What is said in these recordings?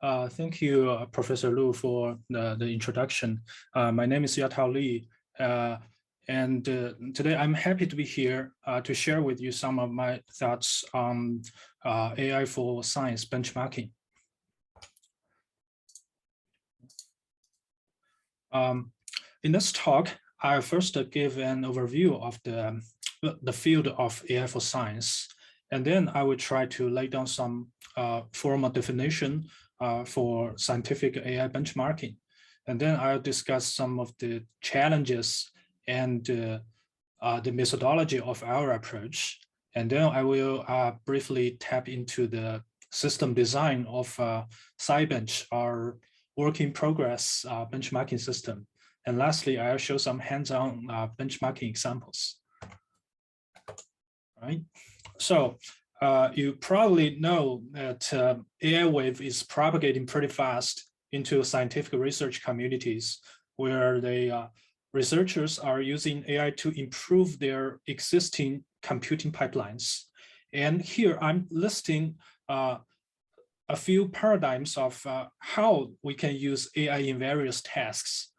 Thank you, Professor Lu, for the introduction. My name is Yatao Li, and today I'm happy to be here to share with you some of my thoughts on AI for science benchmarking. In this talk, I'll first give an overview of the field of AI for science, and then I will try to lay down some formal definition for scientific AI benchmarking. And then I'll discuss some of the challenges and the methodology of our approach. And then I will briefly tap into the system design of SciBench, our work in progress benchmarking system. And lastly, I'll show some hands-on benchmarking examples. All right. So you probably know that AI wave is propagating pretty fast into scientific research communities where researchers are using AI to improve their existing computing pipelines. And here I'm listing a few paradigms of how we can use AI in various tasks.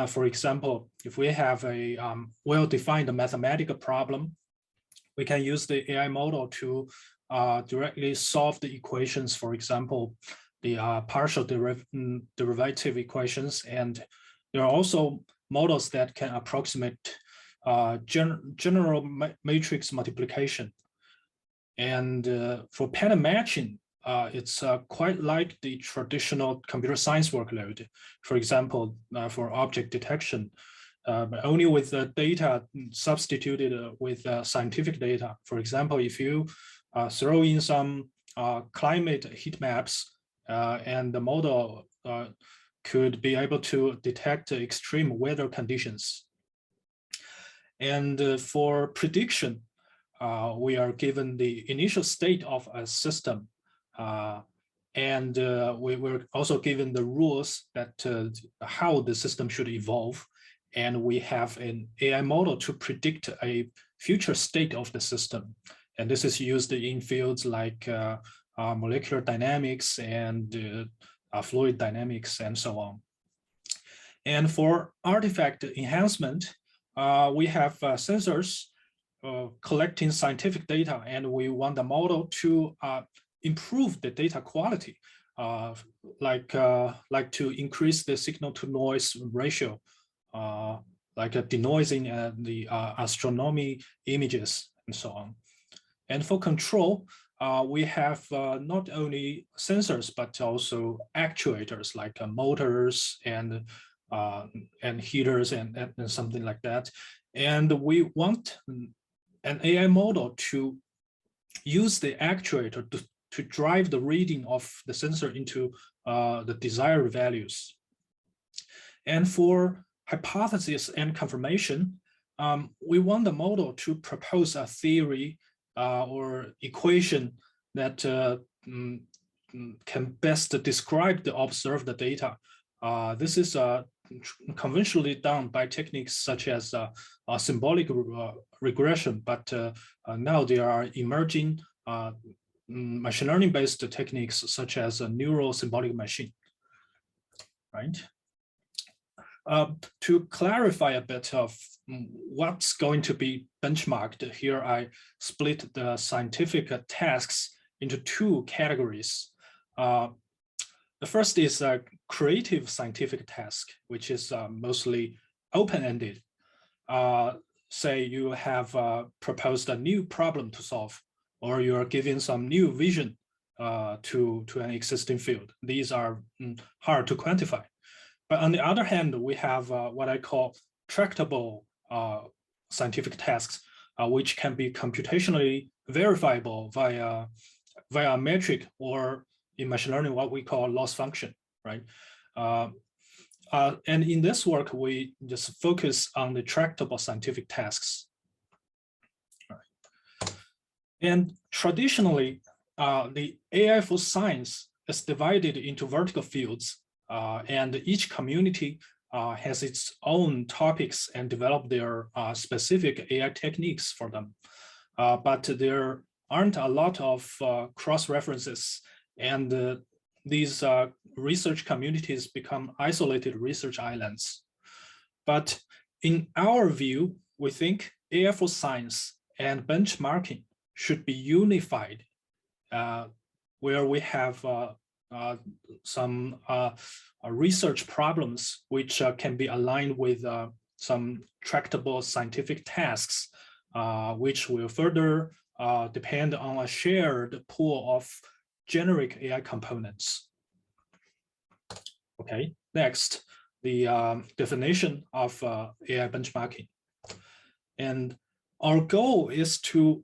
For example, if we have a well-defined mathematical problem, we can use the AI model to directly solve the equations, for example, the partial derivative equations. And there are also models that can approximate general matrix multiplication. And for pattern matching, it's quite like the traditional computer science workload. For example, for object detection, but only with the data substituted with scientific data. For example, if you throw in some climate heat maps and the model could be able to detect extreme weather conditions. And for prediction, we are given the initial state of a system. And we were also given the rules that how the system should evolve. And we have an AI model to predict a future state of the system. And this is used in fields like molecular dynamics and fluid dynamics and so on. And for artifact enhancement, we have sensors collecting scientific data, and we want the model to improve the data quality, like to increase the signal to noise ratio, like denoising the astronomy images and so on. And for control, we have not only sensors, but also actuators like motors and heaters and something like that. And we want an AI model to use the actuator to drive the reading of the sensor into the desired values. And for hypothesis and confirmation, we want the model to propose a theory or equation that can best describe the observed data. This is conventionally done by techniques such as symbolic regression, but now there are emerging machine learning based techniques such as a neural symbolic machine, right? To clarify a bit of what's going to be benchmarked, here I split the scientific tasks into two categories. The first is a creative scientific task, which is mostly open-ended. Say you have proposed a new problem to solve, or you are giving some new vision to an existing field. These are hard to quantify. But on the other hand, we have what I call tractable scientific tasks, which can be computationally verifiable via a metric, or in machine learning, what we call loss function, right? And in this work, we just focus on the tractable scientific tasks. Right. And traditionally, the AI for science is divided into vertical fields, and each community has its own topics and develop their specific AI techniques for them. But there aren't a lot of cross-references, and these research communities become isolated research islands. But in our view, we think AI for science and benchmarking should be unified, where we have some research problems which can be aligned with some tractable scientific tasks, which will further depend on a shared pool of generic AI components. Okay, next, the definition of AI benchmarking. And our goal is to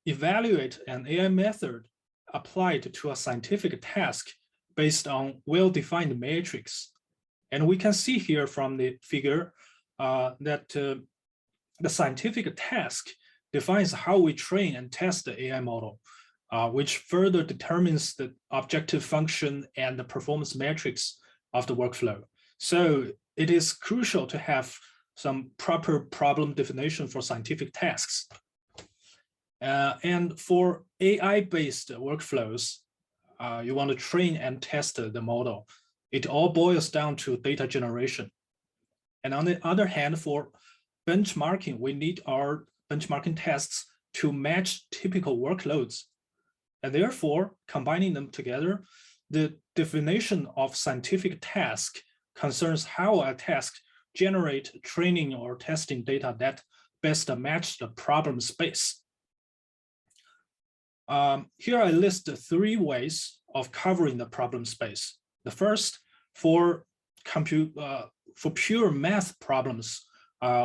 evaluate an AI method applied to a scientific task based on well-defined metrics. And we can see here from the figure that the scientific task defines how we train and test the AI model, which further determines the objective function and the performance metrics of the workflow. So it is crucial to have some proper problem definition for scientific tasks. And for AI-based workflows, you want to train and test the model. It all boils down to data generation. And on the other hand, for benchmarking, we need our benchmarking tests to match typical workloads. And therefore, combining them together, the definition of scientific task concerns how a task generate training or testing data that best match the problem space. Here I list 3 ways of covering the problem space. The first, for pure math problems,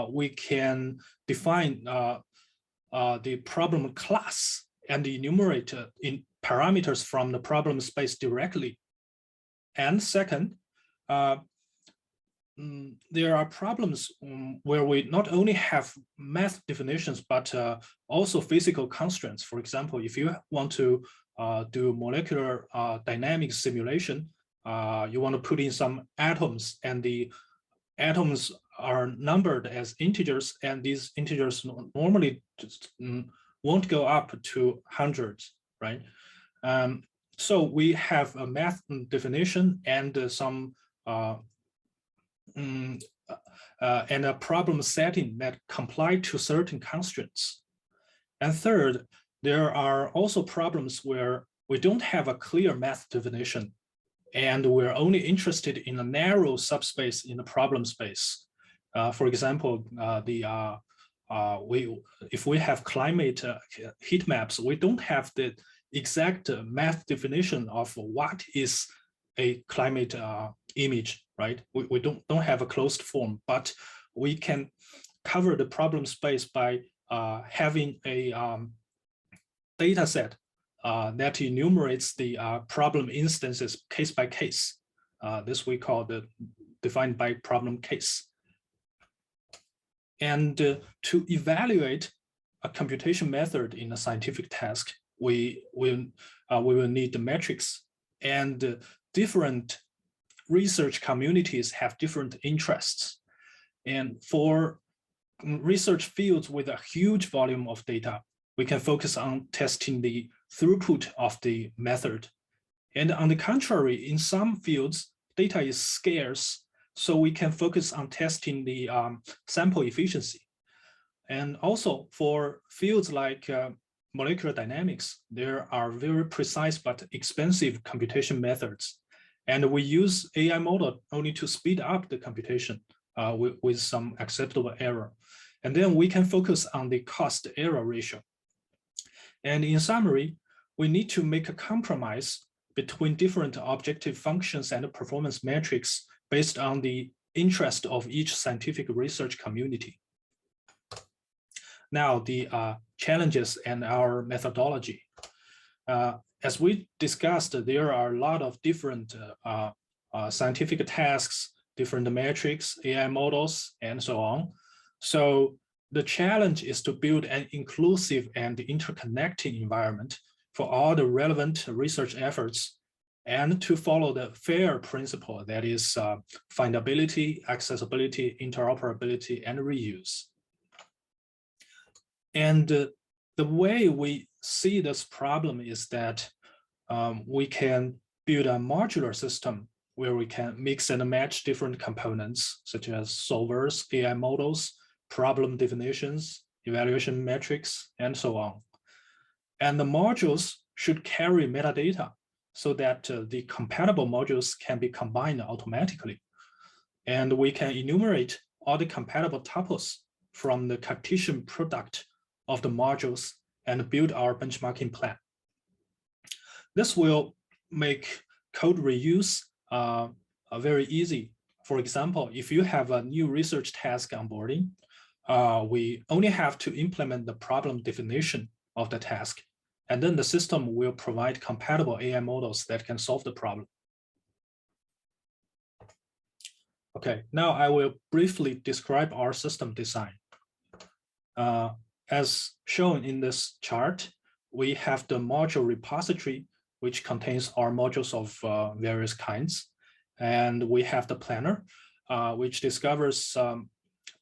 we can define the problem class and enumerate in parameters from the problem space directly. And second, there are problems where we not only have math definitions, but also physical constraints. For example, if you want to do molecular dynamics simulation, you want to put in some atoms, and the atoms are numbered as integers, and these integers normally just, won't go up to hundreds, right? So we have a math definition and some and a problem setting that comply to certain constraints. And third, there are also problems where we don't have a clear math definition, and we're only interested in a narrow subspace in the problem space. For example, if we have climate heat maps, we don't have the exact math definition of what is a climate image, right? We don't have a closed form, but we can cover the problem space by having a data set that enumerates the problem instances case by case. This we call the defined by problem case. And to evaluate a computation method in a scientific task, we will need the metrics, and different research communities have different interests. And for research fields with a huge volume of data, we can focus on testing the throughput of the method. And on the contrary, in some fields, data is scarce, so we can focus on testing the sample efficiency. And also for fields like molecular dynamics, there are very precise but expensive computation methods. And we use AI model only to speed up the computation with some acceptable error. And then we can focus on the cost error ratio. And in summary, we need to make a compromise between different objective functions and performance metrics based on the interest of each scientific research community. Now, the challenges and our methodology. As we discussed, there are a lot of different scientific tasks, different metrics, AI models, and so on. So the challenge is to build an inclusive and interconnecting environment for all the relevant research efforts, and to follow the FAIR principle, that is findability, accessibility, interoperability, and reuse. And the way we see this problem is that we can build a modular system where we can mix and match different components, such as solvers, AI models, problem definitions, evaluation metrics, and so on. And the modules should carry metadata so that the compatible modules can be combined automatically. And we can enumerate all the compatible tuples from the Cartesian product of the modules and build our benchmarking plan. This will make code reuse very easy. For example, if you have a new research task onboarding, we only have to implement the problem definition of the task, and then the system will provide compatible AI models that can solve the problem. Okay, now I will briefly describe our system design. As shown in this chart, we have the module repository, which contains our modules of various kinds. And we have the planner, which discovers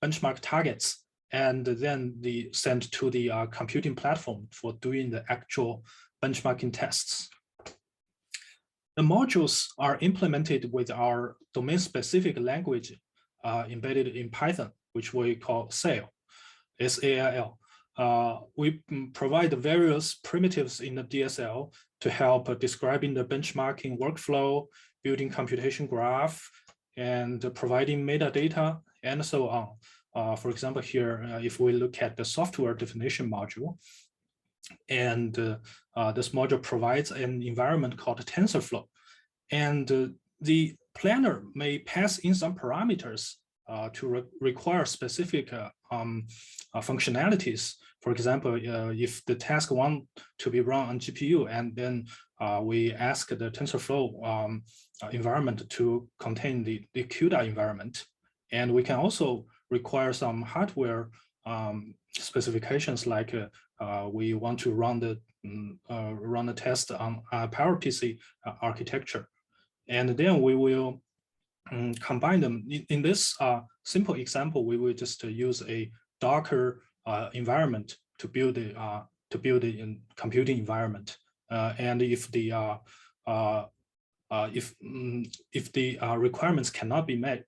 benchmark targets and then sent to the computing platform for doing the actual benchmarking tests. The modules are implemented with our domain-specific language embedded in Python, which we call SAIL, S-A-I-L. We provide various primitives in the DSL to help describing the benchmarking workflow, building computation graph, and providing metadata, and so on. For example, here, if we look at the software definition module, and this module provides an environment called TensorFlow. And the planner may pass in some parameters to require specific functionalities. For example, if the task wants to be run on GPU, and then we ask the TensorFlow environment to contain the CUDA environment. And we can also require some hardware specifications, like we want to run the test on PowerPC architecture. And then we will combine them. In this simple example, we will just use a Docker environment to build the computing environment. And if the requirements cannot be met,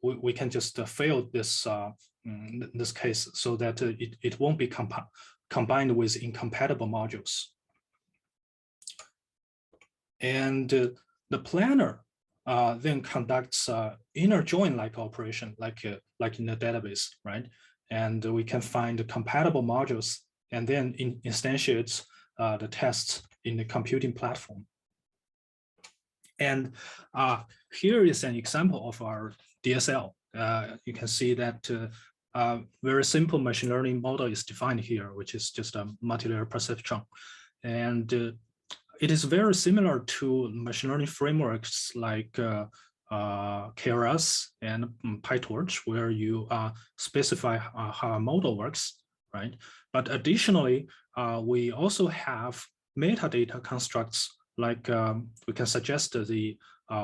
we can just fail this this case so that it won't be combined with incompatible modules. And the planner then conducts inner join-like operation, like in the database, right? And we can find compatible modules and then instantiates the tests in the computing platform. And here is an example of our DSL. You can see that very simple machine learning model is defined here, which is just a multilayer perceptron. And it is very similar to machine learning frameworks like Keras and PyTorch, where you specify how a model works, right? But additionally, we also have metadata constructs, like we can suggest the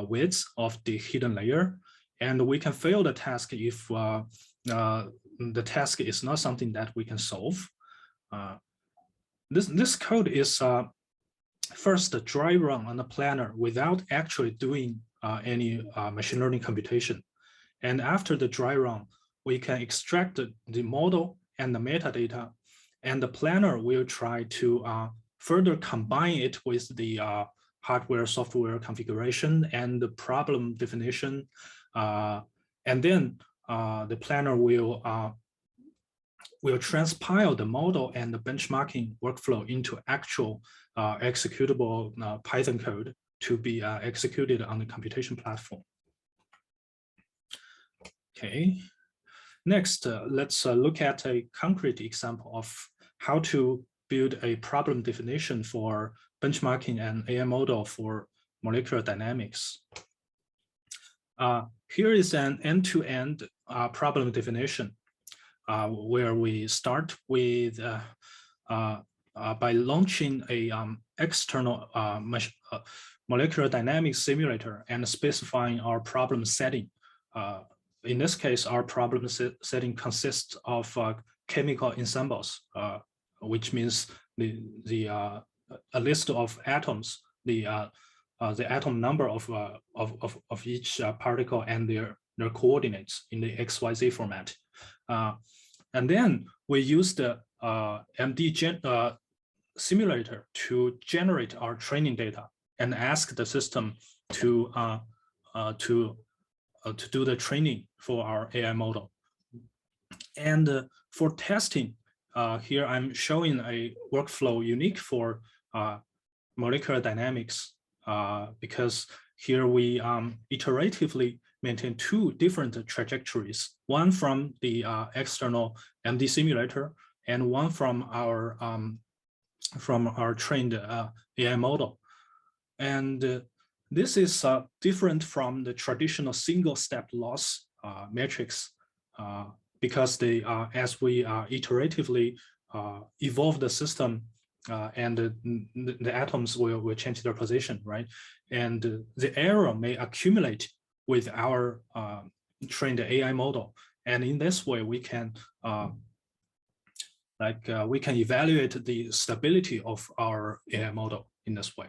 width of the hidden layer, and we can fail the task if the task is not something that we can solve. This code is first a dry run on the planner without actually doing any machine learning computation. And after the dry run, we can extract the model and the metadata, and the planner will try to further combine it with the hardware software configuration and the problem definition. And then the planner will transpile the model and the benchmarking workflow into actual executable Python code to be executed on the computation platform. Okay, next, let's look at a concrete example of how to build a problem definition for benchmarking an AI model for molecular dynamics. Here is an end-to-end problem definition where we start with by launching a external molecular dynamics simulator and specifying our problem setting. In this case, our problem setting consists of chemical ensembles, which means a list of atoms, the the atom number of each particle and their coordinates in the XYZ format. And then we use the MD simulator to generate our training data and ask the system to do the training for our AI model. And for testing, here I'm showing a workflow unique for molecular dynamics, because here we iteratively maintain two different trajectories, one from the external MD simulator and one from our trained AI model. And this is different from the traditional single-step loss metrics, because they as we iteratively evolve the system, and the atoms will change their position, right? And the error may accumulate with our trained AI model. And in this way, we can we can evaluate the stability of our AI model in this way,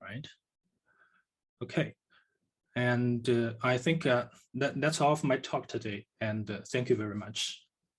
right? Okay. And I think that's all of my talk today. And thank you very much.